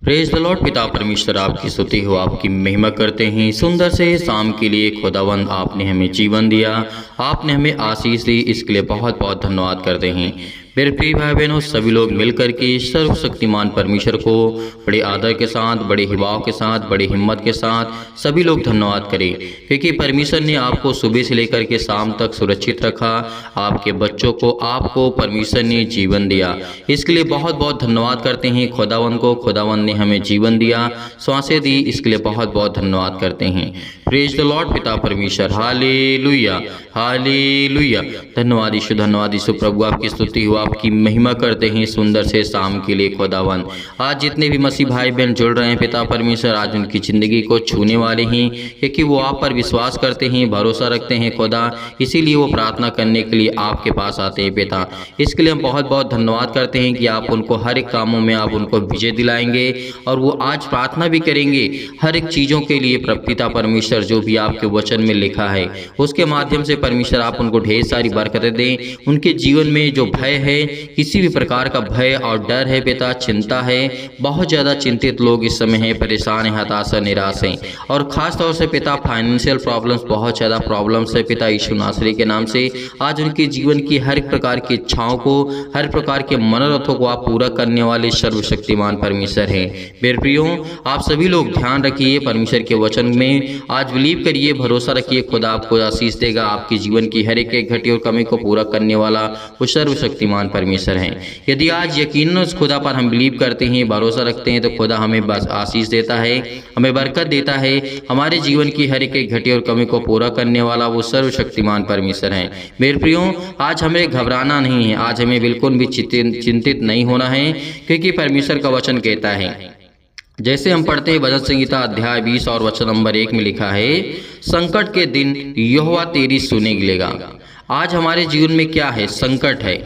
Praise the Lord. पिता परमेश्वर आपकी स्तुति हो, आपकी महिमा करते हैं। सुंदर से शाम के लिए खुदावंद आपने हमें जीवन दिया, आपने हमें आशीष दी, इसके लिए बहुत बहुत धन्यवाद करते हैं। मेरे प्रिय भाई बहनों, सभी लोग मिलकर के सर्वशक्तिमान परमेश्वर को बड़े आदर के साथ, बड़े हिवाव के साथ, बड़ी हिम्मत के साथ सभी लोग धन्यवाद करें, क्योंकि परमेश्वर ने आपको सुबह से लेकर के शाम तक सुरक्षित रखा। आपके बच्चों को आपको परमेश्वर ने जीवन दिया, इसके लिए बहुत बहुत धन्यवाद करते हैं खुदावंद को। खुदावंद ने हमें जीवन दिया, सांसें दी, इसके लिए बहुत बहुत धन्यवाद करते हैं। Praise the Lord. पिता परमेश्वर, हालेलुया हालेलुया। धन्यवाद यीशु, धन्यवाद यीशु। प्रभु आपकी स्तुति हो, आपकी महिमा करते हैं सुंदर से शाम के लिए खुदावंद। आज जितने भी मसीह भाई बहन जुड़ रहे हैं पिता परमेश्वर, आज उनकी ज़िंदगी को छूने वाले हैं, क्योंकि वो आप पर विश्वास करते हैं, भरोसा रखते हैं खुदा, इसीलिए वो प्रार्थना करने के लिए आपके पास आते हैं पिता। इसके लिए हम बहुत बहुत धन्यवाद करते हैं कि आप उनको हर एक कामों में आप उनको विजय दिलाएंगे, और वो आज प्रार्थना भी करेंगे हर एक चीज़ों के लिए। पिता परमेश्वर, जो भी आपके वचन में लिखा है उसके माध्यम से परमेश्वर आप उनको ढेर सारी बरकतें दें। उनके जीवन में जो भय है, किसी भी प्रकार का भय और डर है पिता, चिंता है, बहुत ज़्यादा चिंतित लोग इस समय हैं, परेशान हैं, हताश हैं, निराश हैं, और ख़ास तौर से पिता फाइनेंशियल प्रॉब्लम्स, बहुत ज़्यादा प्रॉब्लम्स है पिता। यीशु नासरी के नाम से आज उनके जीवन की हर एक प्रकार की इच्छाओं को, हर प्रकार के मनोरथों को आप पूरा करने वाले सर्वशक्तिमान परमेश्वर हैं। मेरे प्रियो, आप सभी लोग ध्यान रखिए परमेश्वर के वचन में, आज बिलीव करिए, भरोसा रखिए, खुदा आपको आशीष देगा। आपके जीवन की हर एक घटी और कमी को पूरा करने वाला वो सर्वशक्तिमान परमेश्वर है। यदि आज यकीनन उस खुदा पर हम बिलीव करते हैं, भरोसा रखते हैं, तो खुदा हमें बस आशीष देता है, हमें बरकत देता है। हमारे जीवन की हर एक घटी और कमी को पूरा करने वाला वो सर्वशक्तिमान परमेश्वर है। मेरे प्रियो, आज हमें घबराना नहीं है, आज हमें बिल्कुल भी चिंतित नहीं होना है, क्योंकि परमेश्वर का वचन कहता है, जैसे हम पढ़ते हैं भजन संहिता अध्याय 20 और वचन नंबर 1 में लिखा है, संकट के दिन यहोवा तेरी सुने लेगा। आज हमारे जीवन में क्या है? संकट है।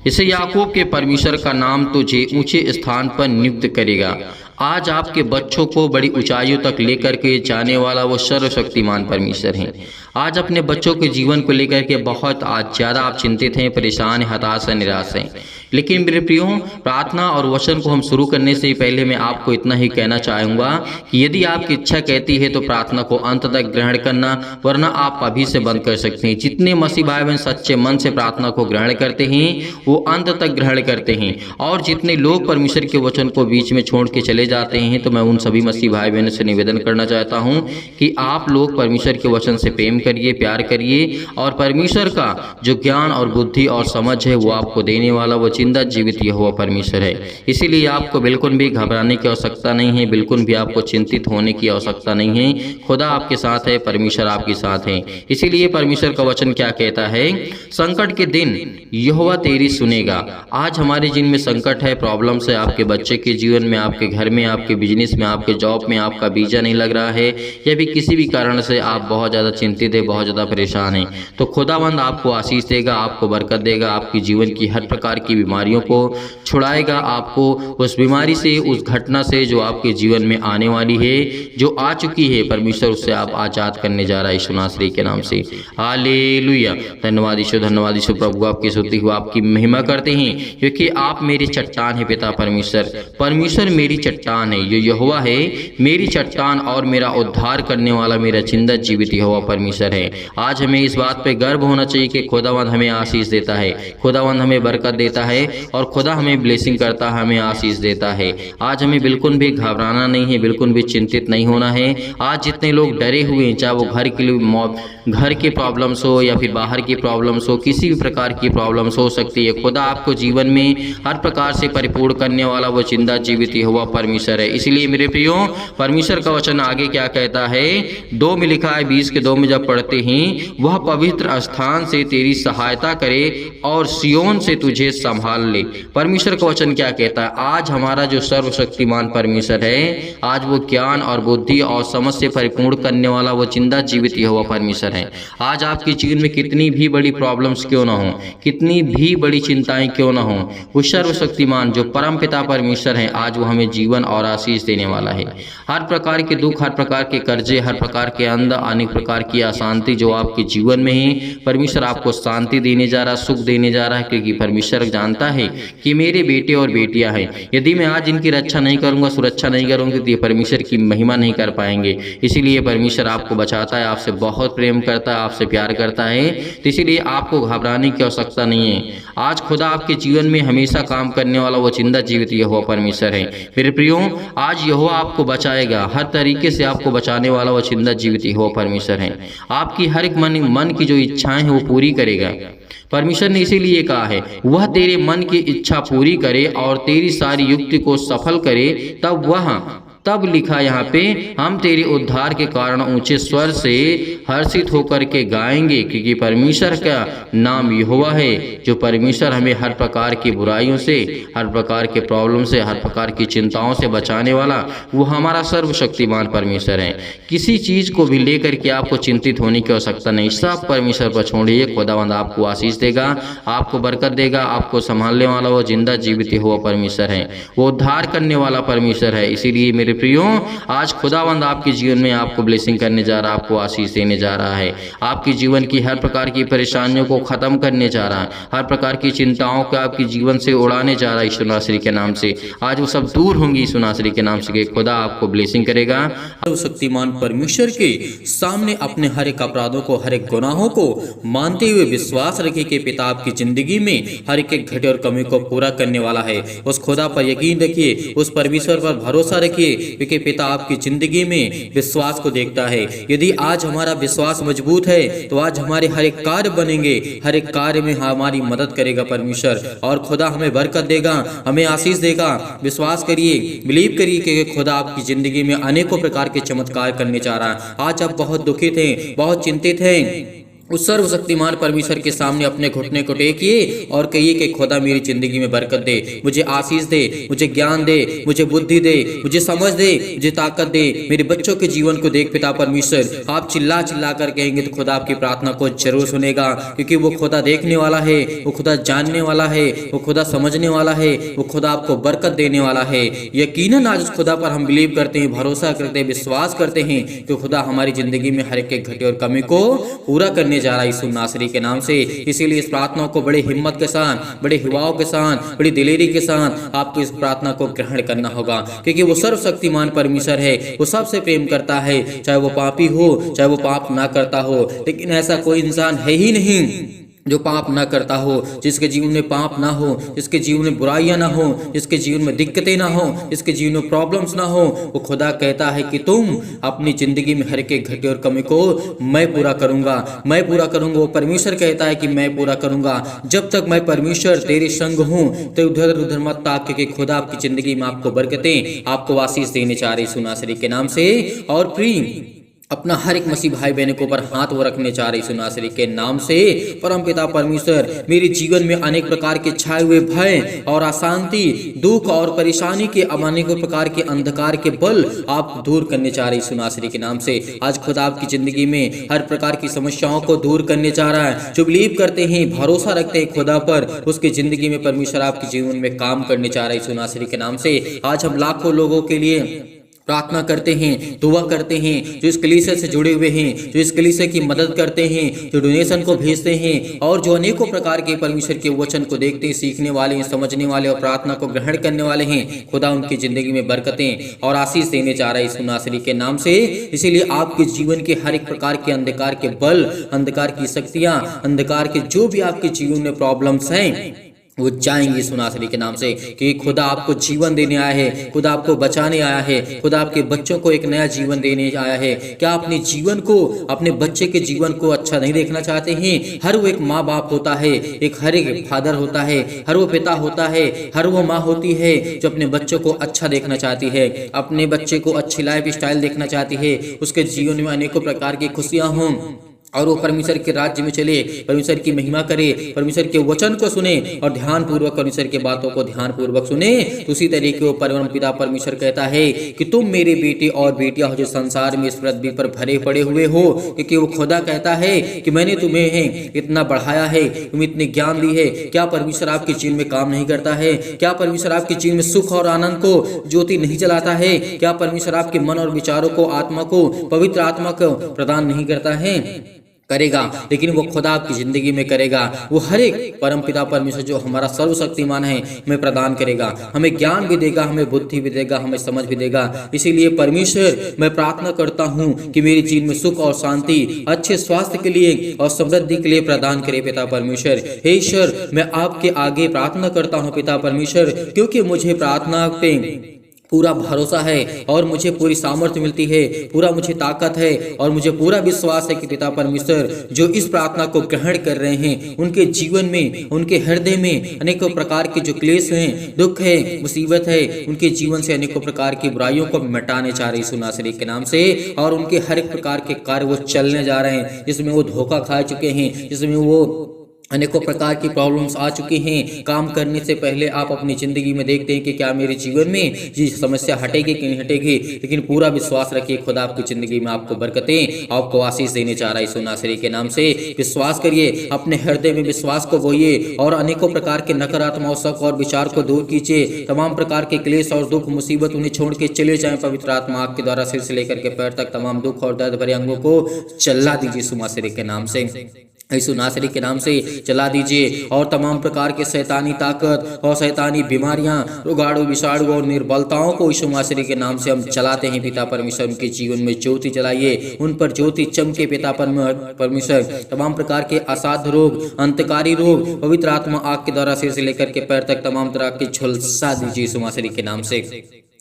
जैसे याकूब के परमेश्वर का नाम तुझे ऊंचे स्थान पर नियुक्त करेगा। आज आपके बच्चों को बड़ी ऊंचाइयों तक लेकर के जाने वाला वो सर्वशक्तिमान परमेश्वर है। आज अपने बच्चों के जीवन को लेकर के बहुत आज ज़्यादा आप चिंतित हैं, परेशान हैं, हताश हैं, निराश हैं। लेकिन मेरे प्रियो, प्रार्थना और वचन को हम शुरू करने से पहले मैं आपको इतना ही कहना चाहूँगा कि यदि आपकी इच्छा कहती है तो प्रार्थना को अंत तक ग्रहण करना, वरना आप अभी से बंद कर सकते हैं। जितने मसीह भाई बहन सच्चे मन से प्रार्थना को ग्रहण करते हैं वो अंत तक ग्रहण करते हैं, और जितने लोग परमेश्वर के वचन को बीच में छोड़ के चले जाते हैं, तो मैं उन सभी मसीह भाई बहनों से निवेदन करना चाहता हूँ कि आप लोग परमेश्वर के वचन से प्रेम करिए, प्यार करिए, और परमेश्वर का जो ज्ञान और बुद्धि और समझ है वो आपको देने वाला वो जिंदा जीवित यहोवा परमेश्वर है। इसीलिए आपको बिल्कुल भी घबराने की आवश्यकता नहीं है, बिल्कुल भी आपको चिंतित होने की आवश्यकता नहीं है। खुदा आपके साथ है, परमेश्वर आपके साथ है। इसीलिए परमेश्वर का वचन क्या कहता है? संकट के दिन यहोवा तेरी सुनेगा। आज हमारे जीवन में संकट है, प्रॉब्लम्स है, आपके बच्चे के जीवन में, आपके घर में, आपके बिजनेस में, आपके जॉब में आपका वीजा नहीं लग रहा है, या भी किसी भी कारण से आप बहुत ज़्यादा चिंतित है, बहुत ज़्यादा परेशान हैं, तो खुदावंद आपको आशीष देगा, आपको बरकत देगा, आपकी जीवन की हर प्रकार की बीमारियों को छुड़ाएगा, आपको उस बीमारी से, उस घटना से जो आपके जीवन में आने वाली है, जो आ चुकी है, परमेश्वर उससे आप आज़ाद करने जा रहा है यीशु नासरी के नाम से। हालेलुया। धन्यवाद यीशु, धन्यवाद यीशु। प्रभु आपकी स्तुति हो, आपकी महिमा करते हैं, क्योंकि आप मेरी चट्टान है पिता परमेश्वर। परमेश्वर मेरी चट्टान है, ये यहोवा है मेरी चट्टान और मेरा उद्धार करने वाला, मेरा जिंदा जीवित यहोवा परमेश्वर है। आज हमें इस बात पे गर्व होना चाहिए कि खुदावंद हमें आशीष देता है, खुदावंद हमें बरकत देता है, और खुदा हमें ब्लेसिंग करता है, हमें आशीष देता है। आज हमें बिल्कुल भी घबराना नहीं है, बिल्कुल भी चिंतित नहीं होना है। आज जितने लोग डरे हुए हैं, चाहे वो घर के लिए, घर की प्रॉब्लम्स हो या फिर बाहर की प्रॉब्लम्स हो, किसी भी प्रकार की प्रॉब्लम्स हो सकती है, खुदा आपको जीवन में हर प्रकार से परिपूर्ण करने वाला वो जिंदा जीवित यहोवा परमेश्वर है। इसलिए मेरे प्रियो, परमेश्वर का वचन आगे क्या कहता है? 2 में लिखा है, 20 के 2 में जब पढ़ते हैं, वह पवित्र स्थान से तेरी सहायता करे और सियोन से तुझे संभाले संभाल ले। परमेश्वर का वचन क्या कहता है? आज हमारा जो सर्वशक्तिमान परमेश्वर है, आज वो ज्ञान और बुद्धि और समझ से परिपूर्ण करने वाला वो जिंदा जीवित यहोवा परमेश्वर है। आज आपके जीवन में कितनी भी बड़ी प्रॉब्लम्स क्यों ना हो, कितनी भी बड़ी चिंताएं क्यों ना हो, वो सर्वशक्तिमान जो परम पिता परमेश्वर है, आज वो हमें जीवन और आशीष देने वाला है। हर प्रकार के दुख, हर प्रकार के कर्जे, हर प्रकार के अंध, अनेक प्रकार की अशांति जो आपके जीवन में है, परमेश्वर आपको शांति देने जा रहा, सुख देने जा रहा है, क्योंकि परमेश्वर जानता है कि मेरे बेटे और बेटियां हैं, यदि मैं आज इनकी रक्षा नहीं करूंगा, सुरक्षा नहीं करूंगी, तो ये परमेश्वर की महिमा नहीं कर पाएंगे। इसीलिए परमेश्वर आपको बचाता है, आपसे बहुत प्रेम करता है, आपसे प्यार करता है, तो इसीलिए आपको घबराने की आवश्यकता नहीं है। आज खुदा आपके जीवन में हमेशा काम करने वाला वो जिंदा जीवित यहोवा परमेश्वर है। मेरे प्रियो, आज यहोवा आपको बचाएगा, हर तरीके से आपको बचाने वाला वो जिंदा जीवित यहोवा परमेश्वर है। आपकी हर एक मन की जो इच्छाएं हैं वो पूरी करेगा। परमेश्वर ने इसीलिए कहा है, वह तेरे मन की इच्छा पूरी करे और तेरी सारी युक्ति को सफल करे, तब लिखा यहाँ पे, हम तेरे उद्धार के कारण ऊंचे स्वर से हर्षित होकर के गाएंगे, क्योंकि परमेश्वर का नाम यहोवा है, जो परमेश्वर हमें हर प्रकार की बुराइयों से, हर प्रकार के प्रॉब्लम से, हर प्रकार की चिंताओं से बचाने वाला वो हमारा सर्वशक्तिमान परमेश्वर है। किसी चीज को भी लेकर के आपको चिंतित होने की आवश्यकता नहीं, सब परमेश्वर पर छोड़िए। खुदावंद आपको आशीष देगा, आपको बरकत देगा, आपको संभालने वाला वो जिंदा जीवित यहोवा परमेश्वर है, वो उद्धार करने वाला परमेश्वर है। इसीलिए मेरे प्रियो, आज खुदावंद आपके जीवन में आपको ब्लेसिंग करने जा रहा है, आपको आशीष देने जा रहा है, आपके जीवन की हर प्रकार की परेशानियों को खत्म करने जा रहा है, हर प्रकार की चिंताओं को आपके जीवन से उड़ाने जा रहा है यीशु नासरी के नाम से। आज वो सब दूर होंगी यीशु नासरी के नाम से। खुदा आपको ब्लेसिंग करेगा। सर्वशक्तिमान परमेश्वर के सामने अपने हर एक अपराधों को, हर एक गुनाहों को मानते हुए विश्वास रखिए कि पिता आपकी जिंदगी में हर एक घटे और कमी को पूरा करने वाला है। उस खुदा पर यकीन रखिए, उस परमेश्वर पर भरोसा रखिए, क्योंकि पिता आपकी जिंदगी में विश्वास को देखता है। यदि आज हमारा विश्वास मजबूत है तो आज हमारे हर एक कार्य बनेंगे, हर एक कार्य में हमारी मदद करेगा परमेश्वर, और खुदा हमें बरकत देगा, हमें आशीष देगा। विश्वास करिए, बिलीव करिए कि खुदा आपकी जिंदगी में अनेकों प्रकार के चमत्कार करने जा रहा है। आज आप बहुत दुखित हैं, बहुत चिंतित हैं, उस सर्वशक्तिमान परमेश्वर के सामने अपने घुटने को टेकिए और कहिए कि खुदा मेरी जिंदगी में बरकत दे, मुझे आशीष दे, मुझे ज्ञान दे, मुझे बुद्धि दे, मुझे समझ दे, मुझे ताकत दे, मेरे बच्चों के जीवन को देख पिता परमेश्वर। आप चिल्ला चिल्ला कर कहेंगे तो खुदा आपकी प्रार्थना को जरूर सुनेगा, क्योंकि वो खुदा देखने वाला है, वो खुदा जानने वाला है, वो खुदा समझने वाला है, वो खुदा आपको बरकत देने वाला है। यकीनन आज उस खुदा पर हम बिलीव करते हैं, भरोसा करते हैं, विश्वास करते हैं कि खुदा हमारी जिंदगी में हर एक घटे और कमी को पूरा करने जा रहा है यीशु नासरी के नाम से। इसीलिए इस प्रार्थना को बड़े हिम्मत के साथ, बड़े हिवाओं के साथ, बड़ी दिलेरी के साथ आपको इस प्रार्थना को ग्रहण करना होगा, क्योंकि वो सर्वशक्तिमान परमेश्वर है, वो सबसे प्रेम करता है, चाहे वो पापी हो, चाहे वो पाप ना करता हो। लेकिन ऐसा कोई इंसान है ही नहीं जो पाप ना करता हो, जिसके जीवन में पाप ना हो, जिसके जीवन में बुराइयां ना हो, जिसके जीवन में दिक्कतें ना हो, जिसके जीवन में प्रॉब्लम्स ना हो। वो खुदा कहता है कि तुम अपनी जिंदगी में हर एक घटे और कमी को मैं पूरा करूंगा, मैं पूरा करूंगा। वो परमेश्वर कहता है कि मैं पूरा करूंगा। जब तक मैं परमेश्वर तेरे संग हूं तो उधर उधर मत ताक, क्योंकि खुदा आपकी जिंदगी में आपको बरकतें, आपको आशीष देने चाह रहे यीशु नासरी के नाम से। और प्रिय, अपना हर एक मसीह भाई बहनों के ऊपर हाथ वो रखने चाह रहे यीशु नासरी के नाम से। परम पिता परमेश्वर, मेरे जीवन में अनेक प्रकार के छाए हुए भय और अशांति, दुख और परेशानी के अनेक प्रकार के अंधकार के बल आप दूर करने चाह रहे यीशु नासरी के नाम से। आज खुदा आपकी जिंदगी में हर प्रकार की समस्याओं को दूर करने चाह रहा है। जो बिलीव करते हैं, भरोसा रखते हैं खुदा पर, उसकी जिंदगी में परमेश्वर आपके जीवन में काम करने चाह रहे यीशु नासरी के नाम से। आज हम लाखों लोगों के लिए प्रार्थना करते हैं, दुआ करते हैं, जो इस कलीसिया से जुड़े हुए हैं, जो इस कलीसिया की मदद करते हैं, जो डोनेशन को भेजते हैं, और जो अनेकों प्रकार के परमेश्वर के वचन को देखते हैं, सीखने वाले हैं, समझने वाले और प्रार्थना को ग्रहण करने वाले हैं। खुदा उनकी जिंदगी में बरकतें और आशीष देने जा रहा है यीशु नासरी के नाम से। इसीलिए आपके जीवन के हर एक प्रकार के अंधकार के बल, अंधकार की शक्तियां, अंधकार के जो भी आपके जीवन में प्रॉब्लम्स हैं, वो जाएंगे यीशु नासरी के नाम से, कि खुदा आपको जीवन देने आया है, खुदा आपको बचाने आया है, खुदा आपके बच्चों को एक नया जीवन देने आया है। क्या अपने जीवन को, अपने बच्चे के जीवन को अच्छा नहीं देखना चाहते हैं? हर वो एक माँ बाप होता है, हर एक फादर होता है, हर वो पिता होता है, हर वो माँ होती है जो अपने बच्चों को अच्छा देखना चाहती है, अपने बच्चे को अच्छी लाइफ स्टाइल देखना चाहती है, उसके जीवन में अनेकों प्रकार की खुशियाँ हों और वो परमेश्वर के राज्य में चले, परमेश्वर की महिमा करे, परमेश्वर के वचन को सुने और ध्यान पूर्वक परमेश्वर की बातों को ध्यान पूर्वक सुने। तो उसी तरीके वो परम पिता परमेश्वर कहता है कि तुम मेरे बेटे और बेटियां हो जो संसार में इस पृथ्वी पर भरे पड़े हुए हो, क्योंकि वो खुदा कहता है कि मैंने तुम्हें इतना बढ़ाया है, तुम्हें इतने ज्ञान दी है। क्या परमेश्वर आपके जीवन में काम नहीं करता है? क्या परमेश्वर आपके जीवन में सुख और आनंद को ज्योति नहीं जलाता है? क्या परमेश्वर आपके मन और विचारों को, आत्मा को, पवित्र आत्मा को प्रदान नहीं करता है? करेगा, लेकिन वो खुदा आपकी जिंदगी में करेगा। वो हर एक परम पिता परमेश्वर जो हमारा सर्वशक्तिमान है हमें प्रदान करेगा, हमें ज्ञान भी देगा, हमें बुद्धि भी देगा, हमें समझ भी देगा। इसीलिए परमेश्वर मैं प्रार्थना करता हूँ कि मेरे जीवन में सुख और शांति, अच्छे स्वास्थ्य के लिए और समृद्धि के लिए प्रदान करे पिता परमेश्वर। हे ईश्वर, मैं आपके आगे प्रार्थना करता हूँ पिता परमेश्वर, क्योंकि मुझे प्रार्थना पे पूरा भरोसा है और मुझे पूरी सामर्थ्य मिलती है, पूरा मुझे ताकत है और मुझे पूरा विश्वास है कि पिता परमेश्वर जो इस प्रार्थना को ग्रहण कर रहे हैं उनके जीवन में, उनके हृदय में अनेकों प्रकार के जो क्लेश हैं, दुख है, मुसीबत है, उनके जीवन से अनेकों प्रकार की बुराइयों को मिटाने चाह रहे यीशु नासरी के नाम से। और उनके हर एक प्रकार के कार्य वो चलने जा रहे हैं जिसमें वो धोखा खा चुके हैं, जिसमें वो अनेकों प्रकार की प्रॉब्लम्स आ चुकी हैं। काम करने से पहले आप अपनी ज़िंदगी में देखते हैं कि क्या मेरे जीवन में ये समस्या हटेगी कि नहीं हटेगी, लेकिन पूरा विश्वास रखिए खुदा आपकी ज़िंदगी में आपको बरकतें, आपको आशीष देने चाह रहा है यीशु नासरी के नाम से। विश्वास करिए, अपने हृदय में विश्वास को बोइए और अनेकों प्रकार के नकारात्मक शक और विचार को दूर कीजिए। तमाम प्रकार के क्लेश और दुख मुसीबत उन्हें छोड़ के चले जाएं। पवित्र आत्मा आपके द्वारा सिर से लेकर के पैर तक तमाम दुख और दर्द भरे अंगों को चला दीजिए यीशु नासरी के नाम से, यीशु नासरी के नाम से चला दीजिए। और तमाम प्रकार के शैतानी ताकत और शैतानी बीमारियां, रोगाणु, विषाणु और निर्बलताओं को यीशु नासरी के नाम से हम चलाते हैं पिता परमेश्वर। उनके जीवन में ज्योति जलाइए, उन पर ज्योति चमके पिता परमेश्वर। तमाम प्रकार के असाध्य रोग, अंतकारी रोग पवित्र आत्मा आग के द्वारा सिर से लेकर के पैर तक तमाम तरह की झुलसा दीजिए यीशु नासरी के नाम से,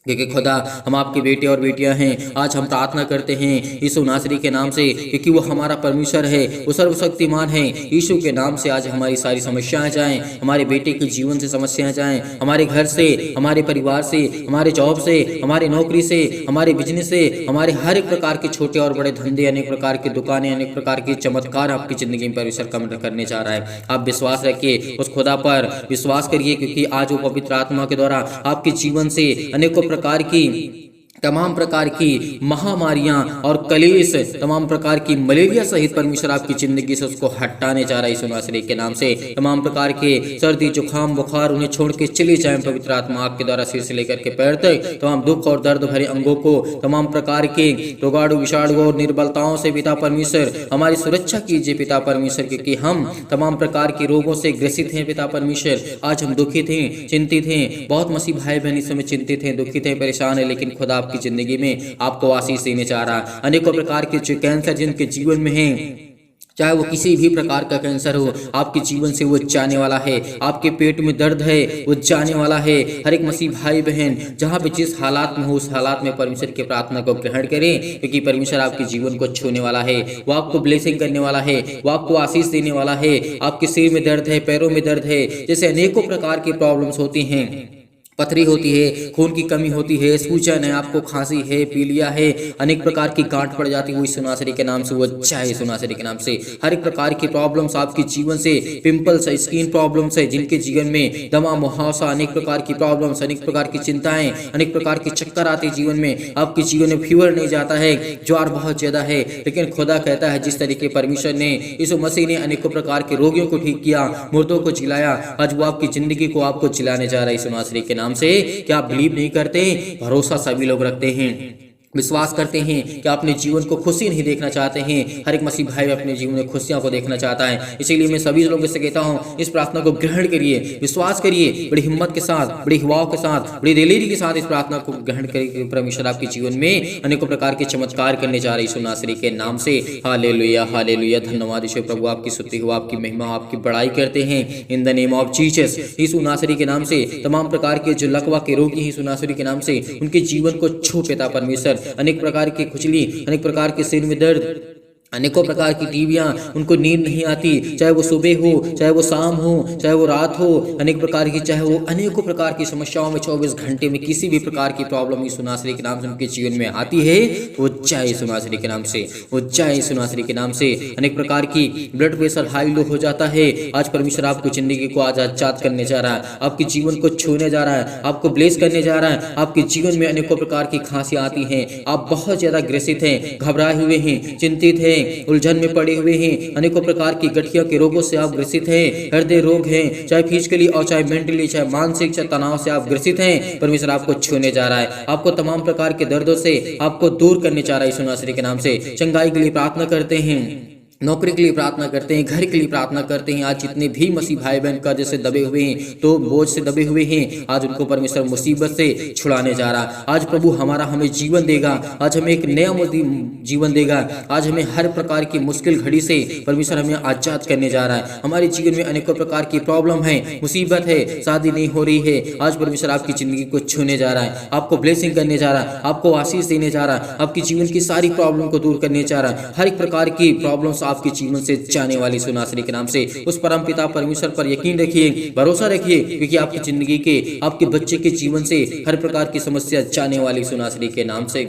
क्योंकि खुदा हम आपके बेटे और बेटियां हैं। आज हम प्रार्थना करते हैं यीशु नासरी के नाम से, क्योंकि वो हमारा परमेश्वर है, वो सर्वशक्तिमान है। यीशु के नाम से आज हमारी सारी समस्याएं जाएं, हमारे बेटे के जीवन से समस्याएं जाएं, हमारे घर से, हमारे परिवार से, हमारे जॉब से, हमारी नौकरी से, हमारे बिजनेस से, हमारे हर एक प्रकार के छोटे और बड़े धंधे, अनेक प्रकार की दुकानें, अनेक प्रकार के चमत्कार आपकी जिंदगी में परमेश्वर कम करने जा रहा है। आप विश्वास रखिए, उस खुदा पर विश्वास करिए, क्योंकि आज वो पवित्र आत्मा के द्वारा आपके जीवन से अनेकों प्रकार की, तमाम प्रकार की महामारियां और कलेश, तमाम प्रकार की मलेरिया सहित परमेश्वर आपकी जिंदगी से उसको हटाने जा रहा है यीशु नासरी के नाम से। तमाम प्रकार के सर्दी, जुकाम, बुखार उन्हें छोड़ के चले जाएं पवित्र आत्मा आपके द्वारा सिर से लेकर के पैर तक। तमाम दुख और दर्द भरे अंगों को, तमाम प्रकार के रोगाणु, विषाणु और निर्बलताओं से पिता परमेश्वर हमारी सुरक्षा कीजिए पिता परमेश्वर, क्योंकि हम तमाम प्रकार के रोगों से ग्रसित हैं पिता परमेश्वर। आज हम दुखित हैं, चिंतित हैं, बहुत मसीह भाई बहन इस समय चिंतित हैं, दुखित हैं, परेशान है, लेकिन खुदा आपकी जिंदगी में आपको आशीष देने चाह रहा। अनेकों प्रकार के जो कैंसर जिनके जीवन में हैं, चाहे वो किसी भी प्रकार का कैंसर हो, आपके जीवन से वो जाने वाला है। आपके पेट में दर्द है, वो जाने वाला है। हर एक मसीह भाई बहन जहाँ पे जिस हालात में हो, उस हालात में परमेश्वर की प्रार्थना को ग्रहण करें, क्योंकि परमेश्वर आपके जीवन को छूने वाला है, वो आपको ब्लेसिंग करने वाला है, वो आपको आशीष देने वाला है। आपके सिर में दर्द है, पैरों में दर्द है, जैसे अनेकों प्रकार की प्रॉब्लम्स होती हैं, पथरी होती है, खून की कमी होती है, सूजन है, आपको खांसी है, पीलिया है, अनेक प्रकार की गांठ पड़ जाती है, वो यीशु नासरी के नाम से वो चाहे यीशु नासरी के नाम से। हर एक प्रकार की प्रॉब्लम्स आपके जीवन से, पिंपल्स है, स्किन प्रॉब्लम्स है, जिनके जीवन में दमा, मुहावसा, अनेक प्रकार की प्रॉब्लम्स, अनेक प्रकार की चिंताएं, अनेक प्रकार के चक्कर आते जीवन में, आपके जीवन में फीवर नहीं जाता है, ज्वार बहुत ज्यादा है, लेकिन खुदा कहता है जिस तरीके परमेश्वर ने, यीशु मसीह ने अनेकों प्रकार के रोगियों को ठीक किया, मुर्दों को जिलाया, आज वो आपकी जिंदगी को आपको जिलाने जा रहा है यीशु नासरी के नाम से। क्या आप बिलीव नहीं करते? भरोसा सभी लोग रखते हैं, विश्वास करते हैं कि अपने जीवन को खुशी नहीं देखना चाहते हैं। हर एक मसीह भाई अपने जीवन में खुशियां को देखना चाहता है। इसीलिए मैं सभी लोगों से कहता हूं, इस प्रार्थना को ग्रहण करिए, विश्वास करिए, बड़ी हिम्मत के साथ, बड़ी हवाओं के साथ, बड़ी दिलेरी के साथ इस प्रार्थना को ग्रहण करिए। परमेश्वर आपके जीवन में अनेकों प्रकार के चमत्कार करने जा रहे यीशु नासरी के नाम से। हालेलुया, हालेलुया, धन्यवाद यीशु प्रभु, आपकी स्तुति हो, आपकी महिमा, आपकी बड़ाई करते हैं in the name of Jesus. यीशु नासरी के नाम से तमाम प्रकार के जो लकवा के रोगी हैं यीशु नासरी के नाम से, उनके जीवन को छू पिता परमेश्वर। अनेक प्रकार की खुजली, अनेक प्रकार के सिर में दर्द, अनेकों प्रकार की टीवियाँ, उनको नींद नहीं आती, चाहे वो सुबह हो, चाहे वो शाम हो, चाहे वो रात हो, अनेक प्रकार की, चाहे वो अनेकों प्रकार की समस्याओं में 24 घंटे में किसी भी प्रकार की प्रॉब्लम यीशु नासरी के नाम से उनके जीवन में आती है, वो चाहे यीशु नासरी के नाम से, वो चाहे यीशु नासरी के नाम से। अनेक प्रकार की ब्लड प्रेशर हाई लो हो जाता है, आज परमेश्वर आपको जिंदगी को आज आजाद करने जा रहा है, आपके जीवन को छूने जा रहा है, आपको ब्लेस करने जा रहा है। आपके जीवन में अनेकों प्रकार की खांसियाँ आती हैं, आप बहुत ज्यादा ग्रसित हैं, घबराए हुए हैं, चिंतित हैं, उलझन में पड़े हुए हैं, अनेकों प्रकार की गठिया के रोगों से आप ग्रसित हैं, हृदय रोग हैं, चाहे फिजिकली और चाहे मेंटली, चाहे मानसिक, चाहे तनाव से आप ग्रसित हैं, परमेश्वर आपको छूने जा रहा है, आपको तमाम प्रकार के दर्दों से आपको दूर करने जा रहा है यीशु नासरी के नाम से। चंगाई के लिए प्रार्थना करते हैं, नौकरी के लिए प्रार्थना करते हैं, घर के लिए प्रार्थना करते हैं। आज जितने भी मसीह भाई बहन कर्ज से दबे हुए हैं, तो बोझ से दबे हुए हैं, आज उनको परमेश्वर मुसीबत से छुड़ाने जा रहा। आज प्रभु हमें जीवन देगा, आज हमें एक नया जीवन देगा, आज हमें हर प्रकार की मुश्किल घड़ी से परमेश्वर हमें आजाद करने जा रहा है। हमारे जीवन में अनेकों प्रकार की प्रॉब्लम है, मुसीबत है, शादी नहीं हो रही है, आज परमेश्वर आपकी जिंदगी को छूने जा रहा है, आपको ब्लेसिंग करने जा रहा है, आपको आशीष देने जा रहा है, आपकी जीवन की सारी प्रॉब्लम को दूर करने जा रहा है। हर एक प्रकार की प्रॉब्लम आपके जीवन से जाने वाली यीशु नासरी के नाम से। उस परम पिता परमेश्वर पर यकीन रखिए, भरोसा रखिए, क्योंकि आपकी जिंदगी के, आपके बच्चे के जीवन से हर प्रकार की समस्या जाने वाली यीशु नासरी के नाम से।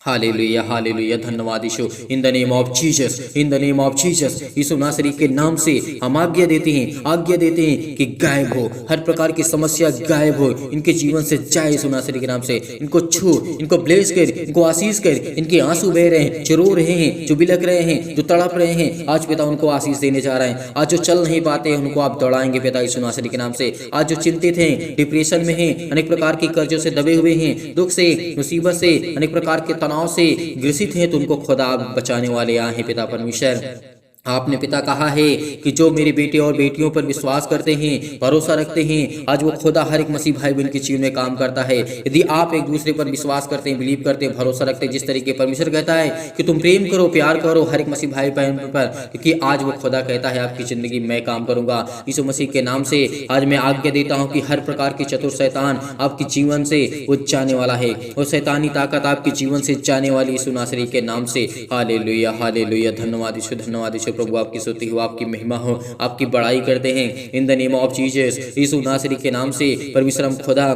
हालेलुया, हालेलुया, धन्यवाद यीशु। In the name of Jesus, in the name of Jesus, यीशु नासरी के नाम से हम आज्ञा देते हैं कि गायब हो, हर प्रकार की समस्या गायब हो, इनके जीवन से जाए यीशु नासरी के नाम से। इनको छू, इनको ब्लेस कर, इनको आशीष कर, इनके आंसू बह रहे हैं, जो रो रहे हैं, जो बिलक रहे हैं, जो तड़प रहे हैं, आज पिता उनको आशीष देने जा रहे हैं। आज जो चल नहीं पाते हैं, उनको आप दौड़ाएंगे पिता यीशु नासरी के नाम से। आज जो चिंतित हैं, डिप्रेशन में हैं, अनेक प्रकार के कर्जों से दबे हुए हैं, दुख से, मुसीबत से, अनेक प्रकार के तनाव से ग्रसित हैं, तो उनको खुदा बचाने वाले आए हैं पिता परमेश्वर। आपने पिता कहा है कि जो मेरे बेटे और बेटियों पर विश्वास करते हैं, भरोसा रखते हैं, आज वो खुदा हर एक मसीह भाई बहन के जीवन में काम करता है। यदि आप एक दूसरे पर विश्वास करते हैं, बिलीव करते हैं, भरोसा रखते हैं, जिस तरीके परमेश्वर कहता है कि तुम प्रेम करो, प्यार करो हर एक मसीह भाई बहन पर, क्योंकि आज वो खुदा कहता है आपकी जिंदगी मैं काम करूंगा। यीशु मसीह के नाम से आज मैं आज्ञा देता हूँ कि हर प्रकार की चतुर शैतान आपके जीवन से वो जाने वाला है, और शैतानी ताकत आपके जीवन से जाने वाली यीशु नासरी के नाम से। हालेलुया, हालेलुया, धन्यवाद यीशु, धन्यवाद यीशु। प्रभु आपकी स्तुति हो, आपकी महिमा हो, आपकी बड़ाई करते हैं। In the name of Jesus, यीशु नासरी के नाम से परमेश्वर हम खुदा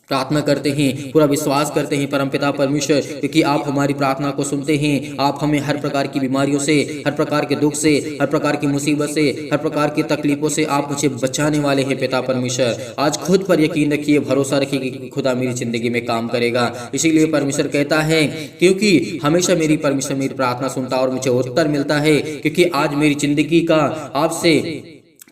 प्रार्थना करते हैं, पूरा विश्वास करते हैं परमपिता परमेश्वर, क्योंकि आप हमारी प्रार्थना को सुनते हैं। आप हमें हर प्रकार की बीमारियों से, हर प्रकार के दुख से, हर प्रकार की मुसीबत से, हर प्रकार की तकलीफों से आप मुझे बचाने वाले हैं पिता परमेश्वर। आज खुद पर यकीन रखिए, भरोसा रखिए कि खुदा मेरी जिंदगी में काम करेगा। इसीलिए परमेश्वर कहता है, क्योंकि हमेशा परमेश्वर मेरी प्रार्थना सुनता और मुझे उत्तर मिलता है, क्योंकि आज मेरी जिंदगी का आपसे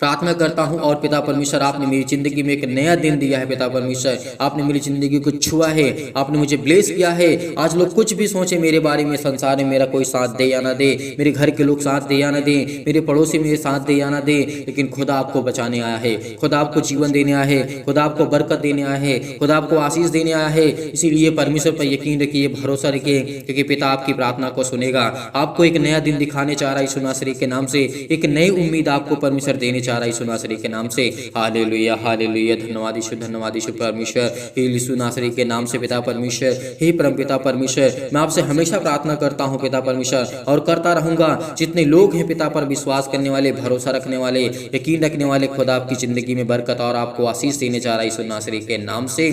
प्रार्थना करता हूं, और पिता परमेश्वर आपने मेरी जिंदगी में एक नया दिन दिया है पिता परमेश्वर। आपने मेरी जिंदगी को छुआ है, आपने मुझे ब्लेस किया है। आज लोग कुछ भी सोचे मेरे बारे में, संसार में मेरा कोई साथ दे या ना दे, मेरे घर के लोग साथ दे या ना दे, मेरे पड़ोसी मेरे साथ दे या ना दे, लेकिन खुदा आपको बचाने आया है, खुदा आपको जीवन देने आया है, खुदा आपको बरकत देने आया है, खुदा आपको आशीष देने आया है। इसीलिए परमेश्वर पर यकीन रखिए, भरोसा रखिए, क्योंकि पिता आपकी प्रार्थना को सुनेगा। आपको एक नया दिन दिखाने चाह रहा है यीशु नासरी के नाम से, एक नई उम्मीद आपको परमेश्वर देने चाह रहा है यीशु नासरी के नाम से। हालेलुया, हालेलुया, धन्यवाद यीशु, धन्यवाद यीशु परमेश्वर। हे यीशु नासरी के नाम से पिता परमेश्वर, हे परम पिता परमेश्वर, मैं आपसे हमेशा प्रार्थना करता हूँ पिता परमेश्वर, और करता रहूंगा। जितने लोग हैं पिता पर विश्वास करने वाले, भरोसा रखने वाले, यकीन रखने वाले, खुदा आपकी जिंदगी में बरकत और आपको आशीष देने जा रहा है यीशु नासरी के नाम से।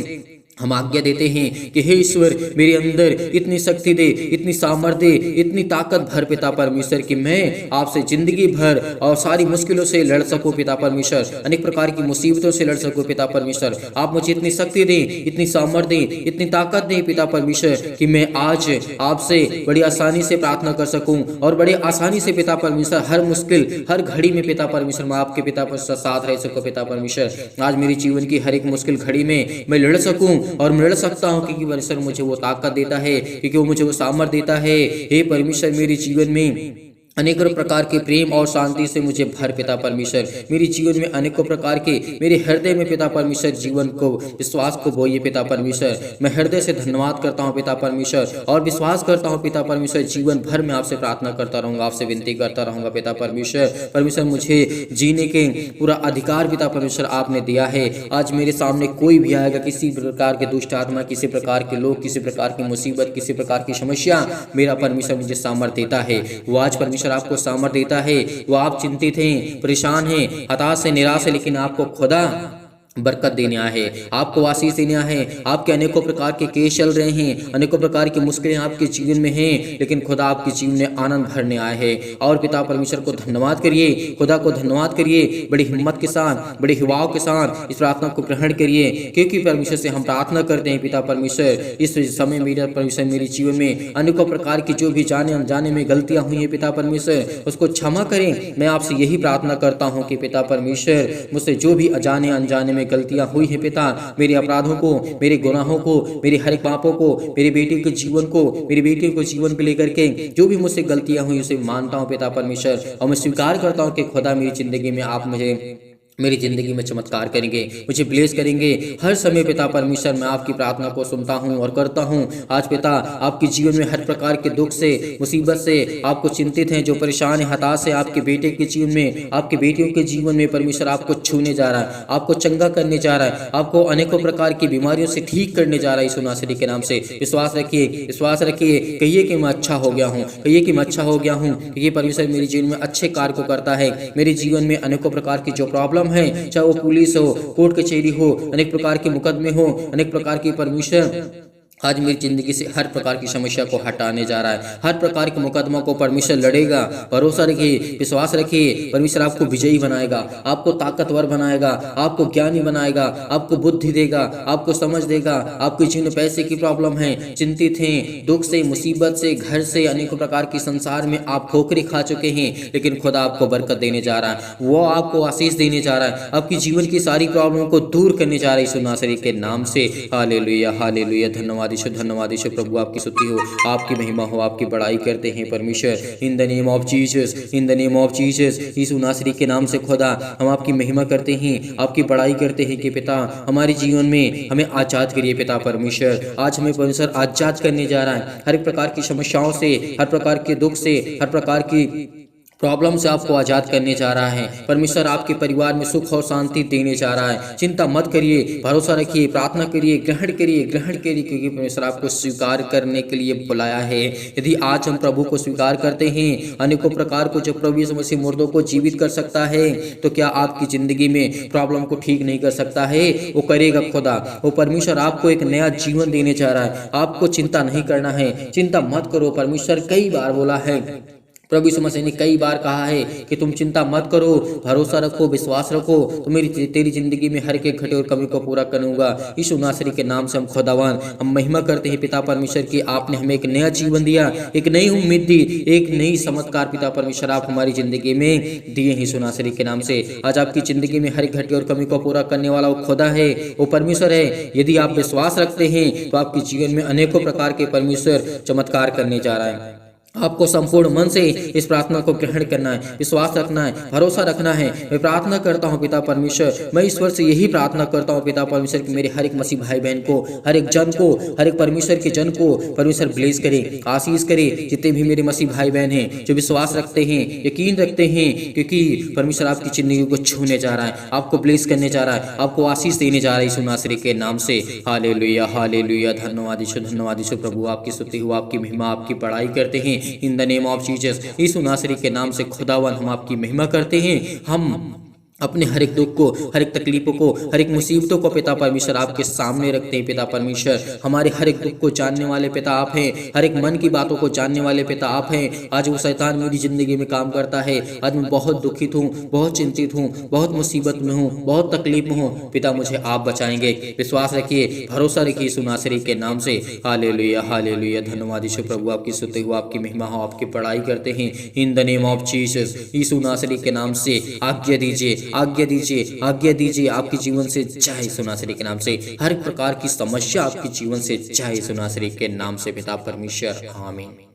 हम आज्ञा देते हैं कि हे ईश्वर, मेरे अंदर इतनी शक्ति दे, इतनी सामर्थ्य दे, इतनी ताकत भर पिता परमेश्वर, कि मैं आपसे जिंदगी भर और सारी मुश्किलों से लड़ सकूं पिता परमेश्वर, अनेक प्रकार की मुसीबतों से लड़ सकूं पिता परमेश्वर। आप मुझे इतनी शक्ति दें, इतनी सामर्थ्य दें, इतनी ताकत दें पिता परमेश्वर, कि मैं आज आपसे बड़ी आसानी से प्रार्थना कर सकूं, और बड़े आसानी से पिता परमेश्वर हर मुश्किल, हर घड़ी में पिता परमेश्वर मैं आपके पिता परमेश्वर साथ रह सकूं पिता परमेश्वर। आज मेरी जीवन की हर एक मुश्किल घड़ी में मैं लड़ सकूं, और मैं लड़ सकता हूं, क्योंकि परमेश्वर मुझे वो ताकत देता है, क्योंकि वो मुझे वो सामर्थ्य देता है। हे परमेश्वर, मेरे जीवन में अनेकों प्रकार के प्रेम और शांति से मुझे भर पिता परमेश्वर। मेरे जीवन में अनेकों प्रकार के मेरे हृदय में पिता परमेश्वर जीवन को विश्वास को बोइए पिता परमेश्वर। मैं हृदय से धन्यवाद करता हूँ पिता परमेश्वर और विश्वास करता हूँ पिता परमेश्वर। जीवन भर में आपसे प्रार्थना करता रहूँगा, आपसे विनती करता रहूँगा पिता परमेश्वर। परमेश्वर मुझे जीने के पूरा अधिकार पिता परमेश्वर आपने दिया है। आज मेरे सामने कोई भी आएगा, किसी प्रकार के दुष्ट आत्मा, किसी प्रकार के लोग, किसी प्रकार की मुसीबत, किसी प्रकार की समस्या, मेरा परमेश्वर मुझे सामर्थ्य देता है। वो आज परमेश्वर आपको सामर्थ्य देता है। वो आप चिंतित हैं, परेशान हैं, हताश हैं, निराश है, लेकिन आपको खुदा बरकत देने आए हैं, आपको आशीष देने आए हैं। आपके अनेकों प्रकार के केस चल रहे हैं, अनेकों प्रकार की मुश्किलें आपके जीवन में हैं, लेकिन खुदा आपके जीवन में आनंद भरने आए हैं। और पिता परमेश्वर को धन्यवाद करिए, खुदा को धन्यवाद करिए, बड़ी हिम्मत के साथ, बड़े हिवाव के साथ इस प्रार्थना को ग्रहण करिए, क्योंकि परमेश्वर से हम प्रार्थना करते हैं पिता परमेश्वर। इस समय मेरा परमेश्वर मेरे जीवन में अनेकों प्रकार की जो भी जाने अनजाने में गलतियां हुई हैं पिता परमेश्वर, उसको क्षमा करें। मैं आपसे यही प्रार्थना करता हूँ कि पिता परमेश्वर मुझसे जो भी अजाने अनजाने में गलतियां हुई हैं पिता, मेरे अपराधों को, मेरे गुनाहों को, मेरे हर एक पापों को, मेरे बेटे के जीवन को, मेरी बेटी को जीवन को लेकर के जो भी मुझसे गलतियां हुई उसे मानता हूं पिता परमेश्वर। और मैं स्वीकार करता हूं कि खुदा मेरी जिंदगी में आप मेरी जिंदगी में चमत्कार करेंगे, मुझे ब्लेस करेंगे। हर समय पिता परमेश्वर मैं आपकी प्रार्थना को सुनता हूं और करता हूं। आज पिता आपके जीवन में हर प्रकार के दुख से, मुसीबत से आपको चिंतित हैं, जो परेशान है, हताश है, आपके बेटे के जीवन में, आपके बेटियों के जीवन में परमेश्वर आपको छूने जा रहा है, आपको चंगा करने जा रहा है, आपको अनेकों प्रकार की बीमारियों से ठीक करने जा रहा है। यीशु नासरी के नाम से विश्वास रखिए, विश्वास रखिए। कहिए कि मैं अच्छा हो गया हूँ, कहिए कि मैं अच्छा हो गया हूँ, क्योंकि परमेश्वर मेरे जीवन में अच्छे कार्य को करता है। मेरे जीवन में अनेकों प्रकार की जो प्रॉब्लम है, चाहे वो पुलिस हो, कोर्ट कचहरी हो, अनेक प्रकार के मुकदमे हो, अनेक प्रकार की परमेश्वर आज मेरी जिंदगी से हर प्रकार की समस्या को हटाने जा रहा है। हर प्रकार के मुकदमों को परमेश्वर लड़ेगा। भरोसा रखिए, विश्वास रखिए, परमेश्वर आपको विजयी बनाएगा, आपको ताकतवर बनाएगा, आपको ज्ञानी बनाएगा, आपको बुद्धि देगा, आपको समझ देगा। आपके जीवन में पैसे की प्रॉब्लम है, चिंतित हैं, दुख से, मुसीबत से, घर से, अनेकों प्रकार की संसार में आप ठोकरें खा चुके हैं, लेकिन खुदा आपको बरकत देने जा रहा है, वो आपको आशीष देने जा रहा है, आपकी जीवन की सारी प्रॉब्लम को दूर करने जा रहा है यीशु नासरी के नाम से। Hallelujah, hallelujah. धन्यवाद यीशु, धन्यवाद यीशु। प्रभु आपकी स्तुति हो, आपकी महिमा हो, आपकी बड़ाई करते हैं परमेश्वर। In the name of Jesus, in the name of Jesus, यीशु नासरी के नाम से खुदा हम आपकी महिमा करते हैं, आपकी बड़ाई करते हैं कि पिता हमारे जीवन में हमें आजाद करिए पिता परमेश्वर। आज हमें परमेश्वर आजाद करने जा रहा है हर एक प्रकार की समस्याओं से, हर प्रकार के दुख से, हर प्रकार की प्रॉब्लम से आपको आज़ाद करने जा रहा है। परमेश्वर आपके परिवार में सुख और शांति देने जा रहा है। चिंता मत करिए, भरोसा रखिए, प्रार्थना करिए, ग्रहण करिए, ग्रहण करिए, क्योंकि परमेश्वर आपको स्वीकार करने के लिए बुलाया है। यदि आज हम प्रभु को स्वीकार करते हैं, अनेकों प्रकार को जब प्रभु यीशु मसीह मुर्दों को जीवित कर सकता है, तो क्या आपकी जिंदगी में प्रॉब्लम को ठीक नहीं कर सकता है? वो करेगा खुदा। वो परमेश्वर आपको एक नया जीवन देने जा रहा है। आपको चिंता नहीं करना है, चिंता मत करो। परमेश्वर कई बार बोला है, प्रभु यीशु मसीह ने कई बार कहा है कि तुम चिंता मत करो, भरोसा रखो, विश्वास रखो, तो तेरी जिंदगी में हर एक घटे और कमी को पूरा करूंगा। यीशु नासरी के नाम से हम खुदावन हम महिमा करते हैं पिता परमेश्वर की। आपने हमें एक नया जीवन दिया, एक नई उम्मीद दी, एक नई चमत्कार पिता परमेश्वर आप हमारी जिंदगी में दिए हैं यीशु नासरी के नाम से। आज आपकी जिंदगी में हर एक घटे और कमी को पूरा करने वाला वो खुदा है, वो परमेश्वर है। यदि आप विश्वास रखते हैं तो आपके जीवन में अनेकों प्रकार के परमेश्वर चमत्कार करने जा रहा है। आपको संपूर्ण मन से इस प्रार्थना को ग्रहण करना है, विश्वास रखना है, भरोसा रखना है। मैं प्रार्थना करता हूँ पिता परमेश्वर, मैं ईश्वर से यही प्रार्थना करता हूँ पिता परमेश्वर कि मेरे हर एक मसीह भाई बहन को, हर एक जन को, हर एक परमेश्वर के जन को परमेश्वर ब्लेस करे, आशीष करे। जितने भी मेरे मसीह भाई बहन हैं जो विश्वास रखते हैं, यकीन रखते हैं, क्योंकि परमेश्वर आपकी जिंदगी को छूने जा रहा है, आपको ब्लेस करने जा रहा है, आपको आशीष देने जा रहा है यीशु नासरी के नाम से। Hallelujah, hallelujah. धन्यवाद यीशु, धन्यवाद यीशु। प्रभु आपकी स्तुति हो, आपकी महिमा, आपकी बड़ाई करते हैं in the name of Jesus. यीशु नासरी के नाम से खुदावन हम आपकी महिमा करते हैं। हम अपने हर एक दुख को, हर एक तकलीफों को, हर एक मुसीबतों को पिता परमेश्वर आपके सामने रखते हैं पिता परमेश्वर। हमारे हर एक दुख को जानने वाले पिता आप हैं, हर एक मन की बातों को जानने वाले पिता आप हैं। आज वो शैतान मेरी जिंदगी में काम करता है, आज मैं बहुत दुखित हूँ, बहुत चिंतित हूँ, बहुत मुसीबत में हूँ, बहुत तकलीफ में हूँ। पिता मुझे आप बचाएंगे, विश्वास रखिए, भरोसा रखिए यीशु नासरी के नाम से। Hallelujah, hallelujah. धन्यवाद यीशु। प्रभु आपकी स्तुति हो, आपकी महिमा हो, आपकी बड़ाई करते हैं in the name of Jesus. यीशु नासरी के नाम से आज्ञा दीजिए, आज्ञा दीजिए, आज्ञा दीजिए। आपके जीवन से जाए यीशु नासरी के नाम से, हर प्रकार की समस्या आपके जीवन से जाए यीशु नासरी के नाम से पिता परमेश्वर। आमीन।